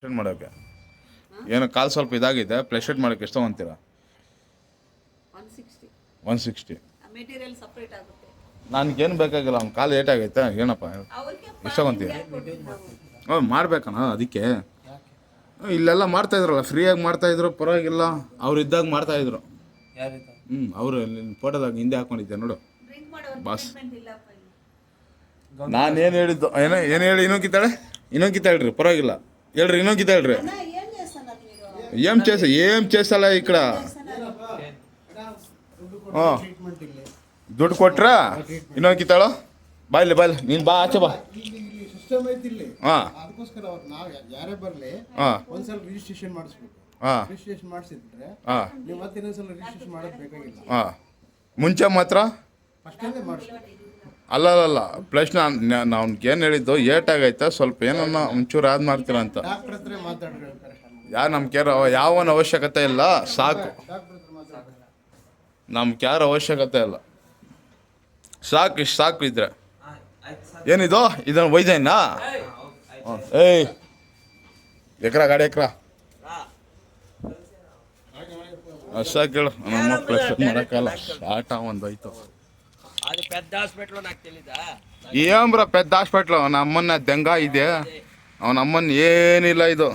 Placement ಮಾಡೋಕ್ಕೆ ಏನೋ ಕಾಲು ಸ್ವಲ್ಪ ಇದಾಗಿದೆ. ಪ್ಲೇಸ್ಮೆಂಟ್ ಮಾಡೋಕ್ಕೆ ಎಷ್ಟು ತೊಗೊತೀರಾ? 160. ಮೆಟೀರಿಯಲ್ ಸಪ್ರೇಟ್ ಆಗುತ್ತೆ. ನನಗೇನು ಬೇಕಾಗಿಲ್ಲ, ಅವ್ನ ಕಾಲು ಏಟಾಗೈತೆ ಏನಪ್ಪ ಎಷ್ಟು ತೊಗೊತೀಯ? ಮಾಡ್ಬೇಕಣ್ಣ ಅದಕ್ಕೆ. ಇಲ್ಲೆಲ್ಲ ಮಾಡ್ತಾಯಿದ್ರಲ್ಲ, ಫ್ರೀಯಾಗಿ ಮಾಡ್ತಾಯಿದ್ರು, ಪರವಾಗಿಲ್ಲ. ಅವ್ರು ಇದ್ದಾಗ ಮಾಡ್ತಾಯಿದ್ರು. ಅವರು ಫೋಟೋದಾಗ ಹಿಂದೆ ಹಾಕೊಂಡಿದ್ದೆ ನೋಡು ಬಾಸ್. ನಾನೇನು ಹೇಳಿದ್ದು ಏನು ಹೇಳಿ ಇನ್ನೊಂದು ಕಿತ್ತಾಳ್ರಿ, ಪರವಾಗಿಲ್ಲ ಹೇಳ್ರಿ, ಇನ್ನೊಂದು ಕಿತ್ತಾಳ್ರಿ. ఏం చేసాల ఇక్కడ? ದುಡ್ಡು ಕೊಟ್ರಾ ಇನ್ನೊಂದು ಕಿತ್ತಾಳು? ಬಾಯ್ಲಿ ನೀನು ಬಾ, ಆಚೆ ಬಾ. ಹಾಂ ಯಾರೇ ಬರಲಿ ಒಂದ್ಸಲ ರಿಜಿಸ್ಟ್ರೇಷನ್ ಮಾಡಿಸ್ಬೇಕು. ರಿಜಿಸ್ಟ್ರೇಷನ್ ಮಾಡಿಸಿದ್ರೆ ನೀವು ಮತ್ತೆ ಇನ್ನೊಂದ್ಸಲ ರಿಜಿಸ್ಟ್ರೇಷನ್ ಮಾಡೋದು ಬೇಕಾಗಿಲ್ಲ. ಮುಂಚೆ ಮಾತ್ರ ಫಸ್ಟೇ ಮಾಡಿಸ್ಬೇಕು. ಅಲ್ಲ ಪ್ಲಸ್ ನಾನು ಏನು ಹೇಳಿದ್ದು ಏಟಾಗೈತೆ, ಸ್ವಲ್ಪ ಏನನ್ನ ಒಂಚೂರು ಆದ್ ಮಾಡ್ತೀರಾ ಅಂತ. ಡಾಕ್ಟರ್ ಹತ್ರ ಮಾತಾಡ್ರಿ. ಯಾರು ನಮ್ಮ ಕೇರ್ ಯಾವನ ಅವಶ್ಯಕತೆ ಇಲ್ಲ, ಸಾಕು. ನಮ್ಮ ಕ್ಯಾರ ಅವಶ್ಯಕತೆ ಇಲ್ಲ, ಸಾಕು. ಇಷ್ಟು ಸಾಕು ಇದ್ರೆ ಏನಿದು ಇದನ್ನು ಒಯ್ದೇನಾ? ಏಯ್ ಗಾಡಿ ಎಕ್ರ ಅಷ್ಟ ಕೇಳು. ನಮ್ಮ ಪ್ಲಸ್ ಮಾಡೋಕ್ಕಲ್ಲ, ಆಟ ಒಂದಾಯ್ತು. ಏನ್ಬ್ರ ಪೆದ್ದ ಹಾಸ್ಪಿಟ್ಲು? ನಮ್ಮನ್ನ ದೆಂಗ ಇದೆ, ಅವನಮ್ಮನ್ನ ಏನಿಲ್ಲ ಇದು.